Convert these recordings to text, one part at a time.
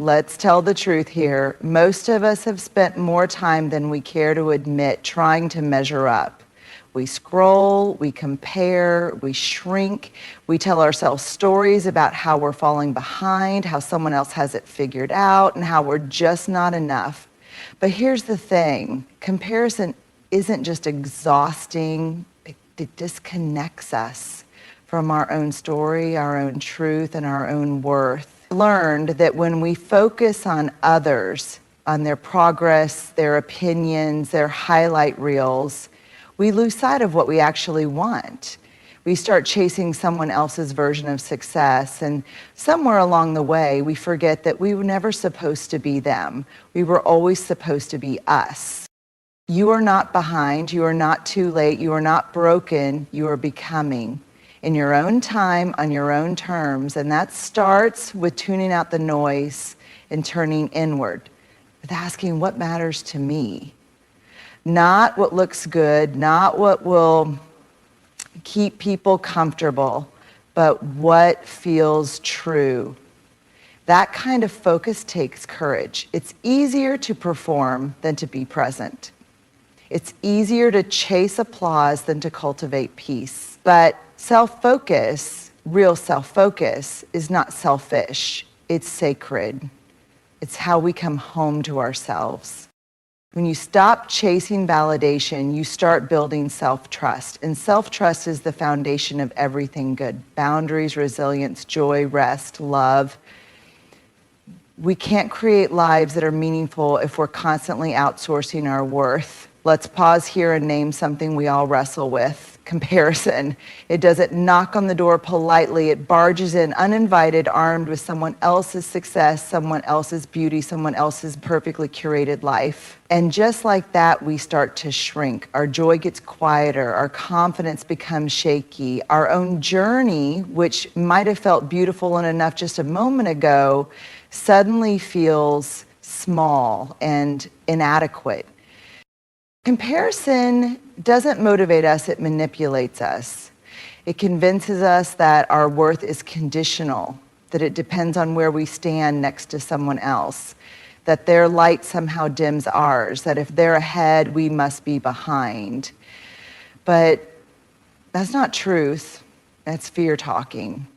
Let's tell the truth here. Most of us have spent more time than we care to admit trying to measure up. We scroll, we compare, we shrink, we tell ourselves stories about how we're falling behind, how someone else has it figured out, and how we're just not enough. But here's the thing, comparison isn't just exhausting, it disconnects us from our own story, our own truth, and our own worth. Learned that when we focus on others, on their progress, their opinions, their highlight reels, we lose sight of what we actually want. We start chasing someone else's version of success, and somewhere along the way, we forget that we were never supposed to be them. We were always supposed to be us. You are not behind, you are not too late, you are not broken, you are becoming. In your own time, on your own terms, and that starts with tuning out the noise and turning inward, with asking what matters to me. Not what looks good, not what will keep people comfortable, but what feels true. That kind of focus takes courage. It's easier to perform than to be present. It's easier to chase applause than to cultivate peace. But self-focus, real self-focus, is not selfish. It's sacred. It's how we come home to ourselves. When you stop chasing validation, you start building self-trust. And self-trust is the foundation of everything good. Boundaries, resilience, joy, rest, love. We can't create lives that are meaningful if we're constantly outsourcing our worth. Let's pause here and name something we all wrestle with: comparison. It doesn't knock on the door politely. It barges in uninvited, armed with someone else's success, someone else's beauty, someone else's perfectly curated life. And just like that, we start to shrink. Our joy gets quieter. Our confidence becomes shaky. Our own journey, which might have felt beautiful and enough just a moment ago, suddenly feels small and inadequate. Comparison doesn't motivate us, it manipulates us. It convinces us that our worth is conditional, that it depends on where we stand next to someone else, that their light somehow dims ours, that if they're ahead, we must be behind. But that's not truth, that's fear talking.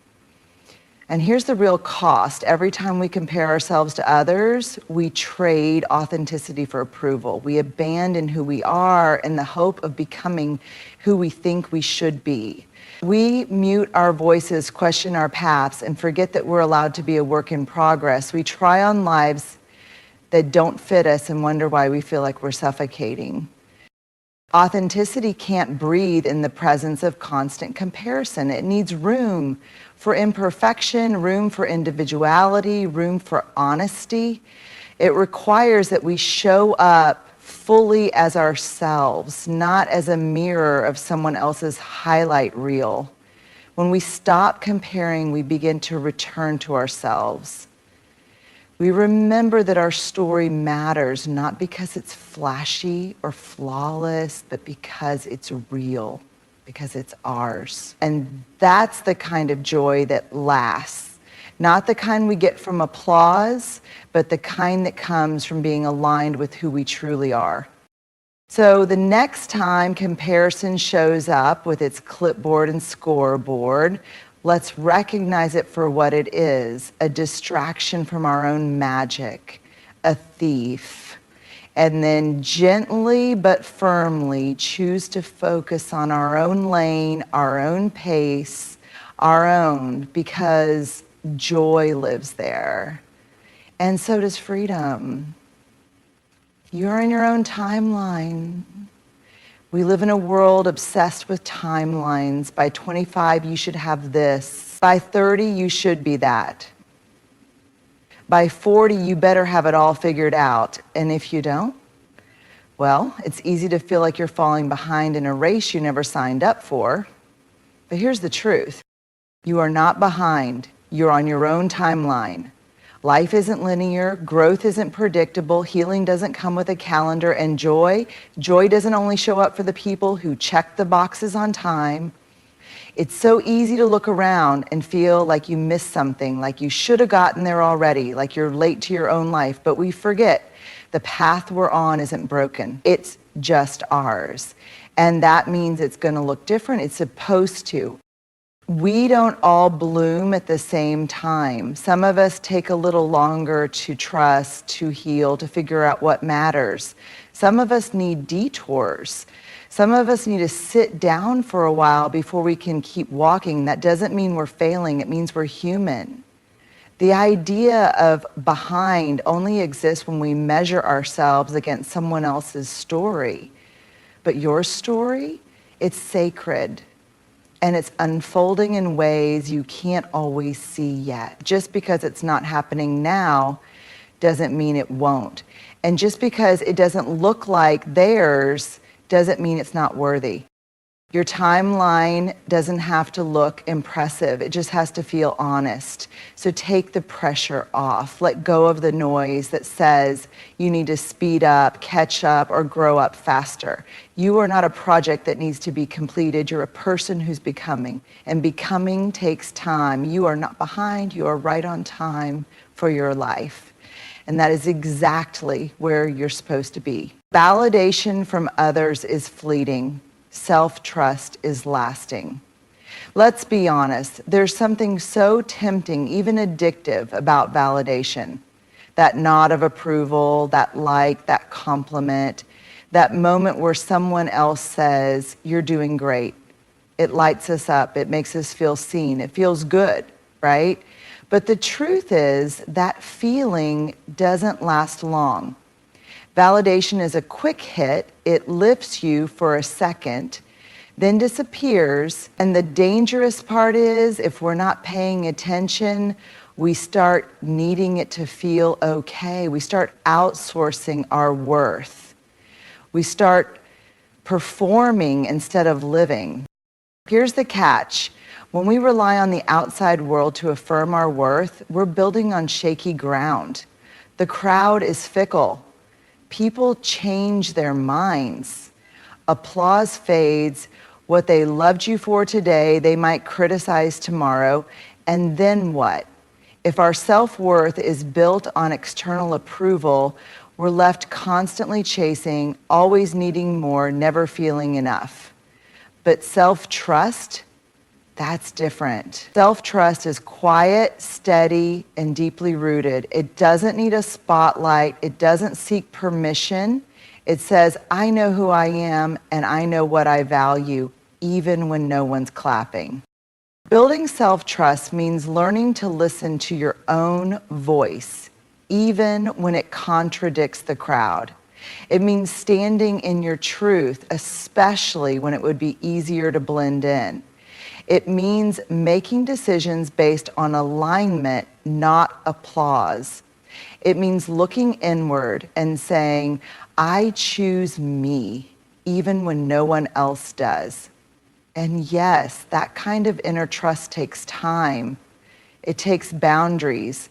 And here's the real cost. Every time we compare ourselves to others, we trade authenticity for approval. We abandon who we are in the hope of becoming who we think we should be. We mute our voices, question our paths, and forget that we're allowed to be a work in progress. We try on lives that don't fit us and wonder why we feel like we're suffocating. Authenticity can't breathe in the presence of constant comparison. It needs room for imperfection, room for individuality, room for honesty. It requires that we show up fully as ourselves, not as a mirror of someone else's highlight reel. When we stop comparing, we begin to return to ourselves. We remember that our story matters, not because it's flashy or flawless, but because it's real, because it's ours. And that's the kind of joy that lasts. Not the kind we get from applause, but the kind that comes from being aligned with who we truly are. So the next time comparison shows up with its clipboard and scoreboard, let's recognize it for what it is: a distraction from our own magic, a thief. And then gently but firmly choose to focus on our own lane, our own pace, our own, because joy lives there. And so does freedom. You're in your own timeline. We live in a world obsessed with timelines. By 25, you should have this. By 30, you should be that. By 40, you better have it all figured out. And if you don't, well, it's easy to feel like you're falling behind in a race you never signed up for. But here's the truth. You are not behind. You're on your own timeline. Life isn't linear, growth isn't predictable, healing doesn't come with a calendar, and joy doesn't only show up for the people who check the boxes on time. It's so easy to look around and feel like you missed something, like you should have gotten there already, like you're late to your own life, but we forget the path we're on isn't broken. It's just ours. And that means it's going to look different. It's supposed to. We don't all bloom at the same time. Some of us take a little longer to trust, to heal, to figure out what matters. Some of us need detours. Some of us need to sit down for a while before we can keep walking. That doesn't mean we're failing. It means we're human. The idea of behind only exists when we measure ourselves against someone else's story. But your story, it's sacred. And it's unfolding in ways you can't always see yet. Just because it's not happening now doesn't mean it won't. And just because it doesn't look like theirs doesn't mean it's not worthy. Your timeline doesn't have to look impressive. It just has to feel honest. So take the pressure off. Let go of the noise that says you need to speed up, catch up, or grow up faster. You are not a project that needs to be completed. You're a person who's becoming. And becoming takes time. You are not behind. You are right on time for your life. And that is exactly where you're supposed to be. Validation from others is fleeting. Self-trust is lasting. Let's be honest, there's something so tempting, even addictive, about validation. That nod of approval, that like, that compliment, that moment where someone else says, "You're doing great." It lights us up, it makes us feel seen, it feels good, right? But the truth is that feeling doesn't last long. Validation is a quick hit. It lifts you for a second, then disappears. And the dangerous part is, if we're not paying attention, we start needing it to feel okay. We start outsourcing our worth. We start performing instead of living. Here's the catch. When we rely on the outside world to affirm our worth, we're building on shaky ground. The crowd is fickle. People change their minds. Applause fades. What they loved you for today, they might criticize tomorrow. And then what? If our self-worth is built on external approval, we're left constantly chasing, always needing more, never feeling enough. But self-trust, that's different. Self-trust is quiet, steady, and deeply rooted. It doesn't need a spotlight. It doesn't seek permission. It says, I know who I am and I know what I value, even when no one's clapping. Building self-trust means learning to listen to your own voice, even when it contradicts the crowd. It means standing in your truth, especially when it would be easier to blend in. It means making decisions based on alignment, not applause. It means looking inward and saying, I choose me, even when no one else does. And yes, that kind of inner trust takes time. It takes boundaries.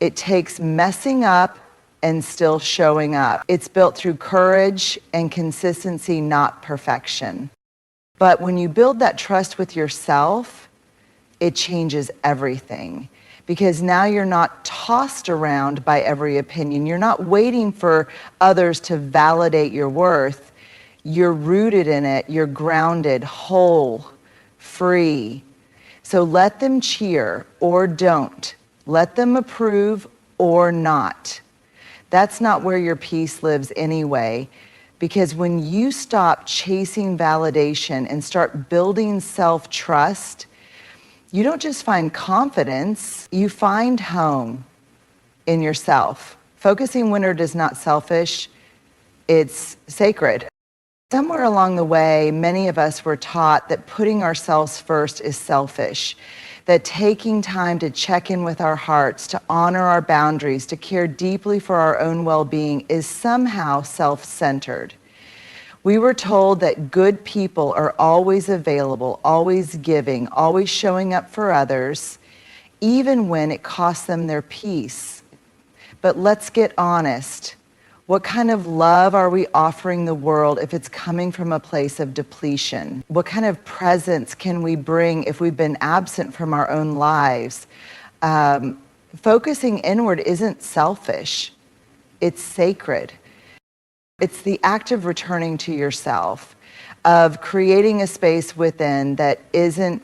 It takes messing up and still showing up. It's built through courage and consistency, not perfection. But when you build that trust with yourself, it changes everything. Because now you're not tossed around by every opinion. You're not waiting for others to validate your worth. You're rooted in it. You're grounded, whole, free. So let them cheer or don't. Let them approve or not. That's not where your peace lives anyway. Because when you stop chasing validation and start building self-trust, you don't just find confidence, you find home in yourself. Focusing inward is not selfish, it's sacred. Somewhere along the way, many of us were taught that putting ourselves first is selfish, that taking time to check in with our hearts, to honor our boundaries, to care deeply for our own well-being is somehow self-centered. We were told that good people are always available, always giving, always showing up for others, even when it costs them their peace. But let's get honest. What kind of love are we offering the world if it's coming from a place of depletion? What kind of presence can we bring if we've been absent from our own lives? Focusing inward isn't selfish, it's sacred. It's the act of returning to yourself, of creating a space within that isn't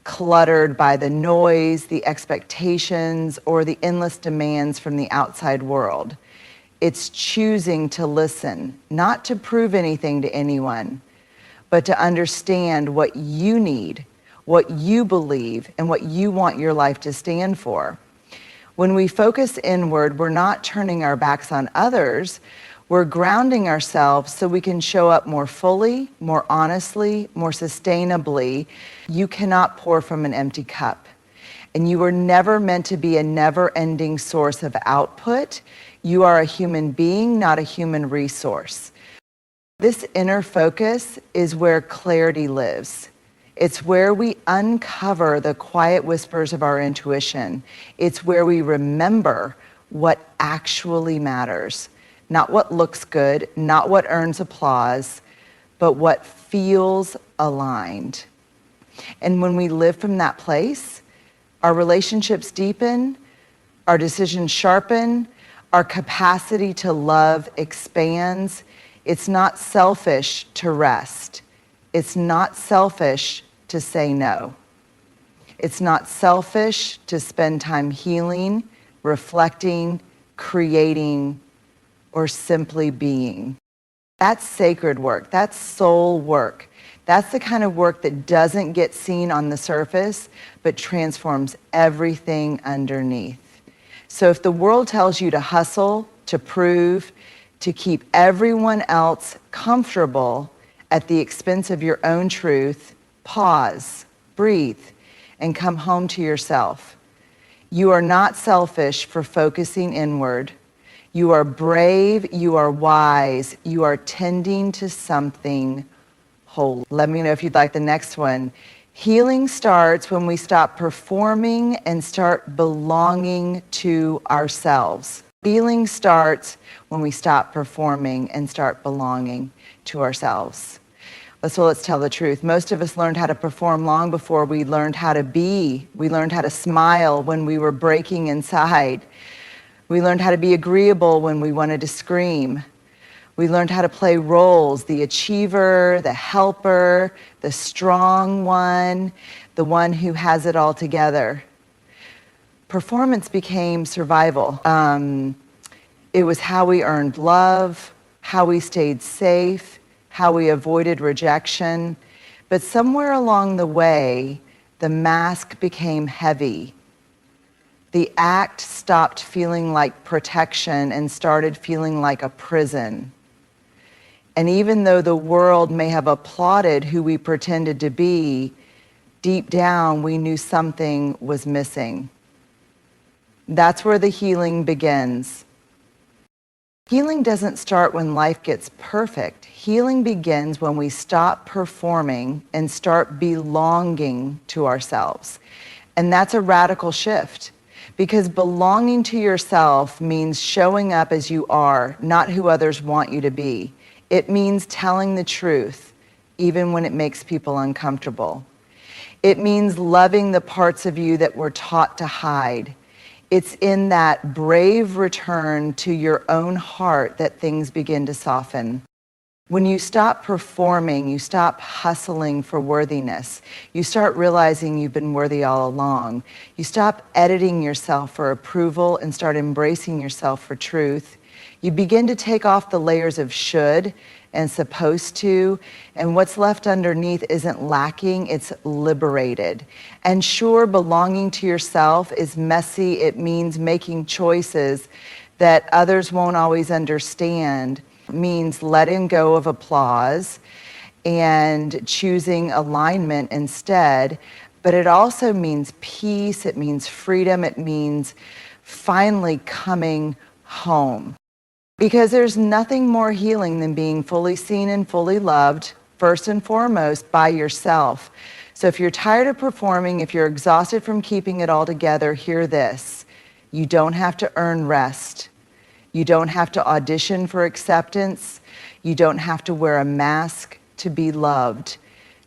cluttered by the noise, the expectations, or the endless demands from the outside world. It's choosing to listen, not to prove anything to anyone, but to understand what you need, what you believe, and what you want your life to stand for. When we focus inward, we're not turning our backs on others, we're grounding ourselves so we can show up more fully, more honestly, more sustainably. You cannot pour from an empty cup. And you were never meant to be a never-ending source of output. You are a human being, not a human resource. This inner focus is where clarity lives. It's where we uncover the quiet whispers of our intuition. It's where we remember what actually matters. Not what looks good, not what earns applause, but what feels aligned. And when we live from that place, our relationships deepen, our decisions sharpen, our capacity to love expands. It's not selfish to rest. It's not selfish to say no. It's not selfish to spend time healing, reflecting, creating, or simply being. That's sacred work. That's soul work. That's the kind of work that doesn't get seen on the surface, but transforms everything underneath. So if the world tells you to hustle, to prove, to keep everyone else comfortable at the expense of your own truth, pause, breathe, and come home to yourself. You are not selfish for focusing inward. You are brave, you are wise, you are tending to something whole. Let me know if you'd like the next one. Healing starts when we stop performing and start belonging to ourselves. Healing starts when we stop performing and start belonging to ourselves. So let's tell the truth. Most of us learned how to perform long before we learned how to be. We learned how to smile when we were breaking inside. We learned how to be agreeable when we wanted to scream. We learned how to play roles, the achiever, the helper, the strong one, the one who has it all together. Performance became survival. It was how we earned love, how we stayed safe, how we avoided rejection. But somewhere along the way, the mask became heavy. The act stopped feeling like protection and started feeling like a prison. And even though the world may have applauded who we pretended to be, deep down we knew something was missing. That's where the healing begins. Healing doesn't start when life gets perfect. Healing begins when we stop performing and start belonging to ourselves. And that's a radical shift. Because belonging to yourself means showing up as you are, not who others want you to be. It means telling the truth, even when it makes people uncomfortable. It means loving the parts of you that we're taught to hide. It's in that brave return to your own heart that things begin to soften. When you stop performing, you stop hustling for worthiness. You start realizing you've been worthy all along. You stop editing yourself for approval and start embracing yourself for truth. You begin to take off the layers of should and supposed to, and what's left underneath isn't lacking, it's liberated. And sure, belonging to yourself is messy. It means making choices that others won't always understand. It means letting go of applause and choosing alignment instead. But it also means peace, it means freedom, it means finally coming home. Because there's nothing more healing than being fully seen and fully loved, first and foremost, by yourself. So if you're tired of performing, if you're exhausted from keeping it all together, hear this. You don't have to earn rest. You don't have to audition for acceptance. You don't have to wear a mask to be loved.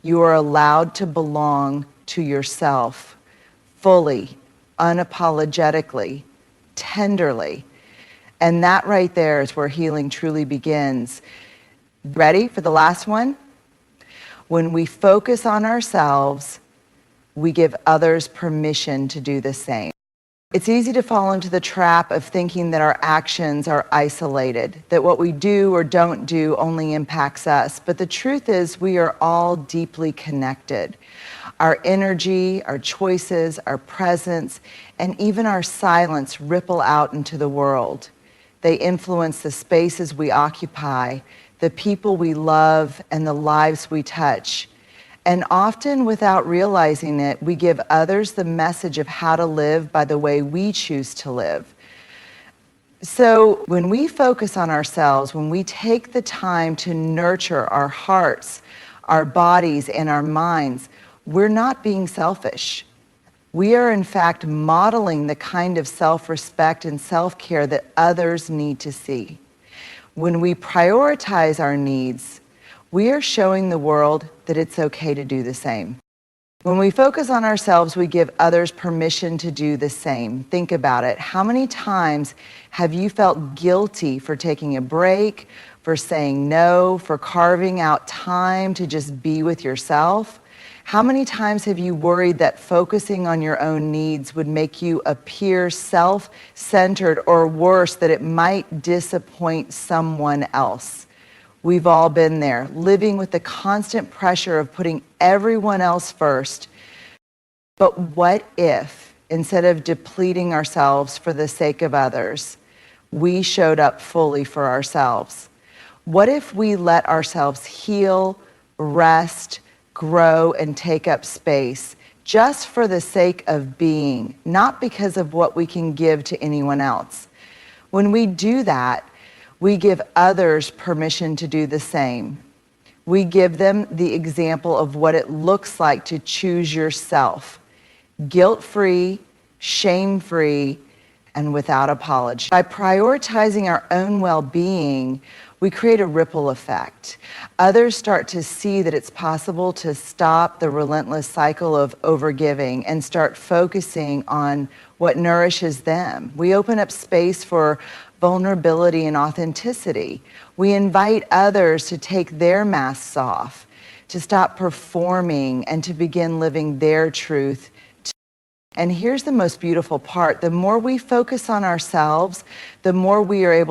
You are allowed to belong to yourself fully, unapologetically, tenderly. And that right there is where healing truly begins. Ready for the last one? When we focus on ourselves, we give others permission to do the same. It's easy to fall into the trap of thinking that our actions are isolated, that what we do or don't do only impacts us. But the truth is, we are all deeply connected. Our energy, our choices, our presence, and even our silence ripple out into the world. They influence the spaces we occupy, the people we love, and the lives we touch. And often, without realizing it, we give others the message of how to live by the way we choose to live. So when we focus on ourselves, when we take the time to nurture our hearts, our bodies, and our minds, we're not being selfish. We are, in fact, modeling the kind of self-respect and self-care that others need to see. When we prioritize our needs, we are showing the world that it's okay to do the same. When we focus on ourselves, we give others permission to do the same. Think about it. How many times have you felt guilty for taking a break, for saying no, for carving out time to just be with yourself? How many times have you worried that focusing on your own needs would make you appear self-centered, or worse, that it might disappoint someone else? We've all been there, living with the constant pressure of putting everyone else first. But what if, instead of depleting ourselves for the sake of others, we showed up fully for ourselves? What if we let ourselves heal, rest, grow, and take up space just for the sake of being, not because of what we can give to anyone else? When we do that, we give others permission to do the same. We give them the example of what it looks like to choose yourself, guilt-free, shame-free, and without apology. By prioritizing our own well-being, we create a ripple effect. Others start to see that it's possible to stop the relentless cycle of overgiving and start focusing on what nourishes them. We open up space for vulnerability and authenticity. We invite others to take their masks off, to stop performing, and to begin living their truth. And here's the most beautiful part. The more we focus on ourselves, the more we are able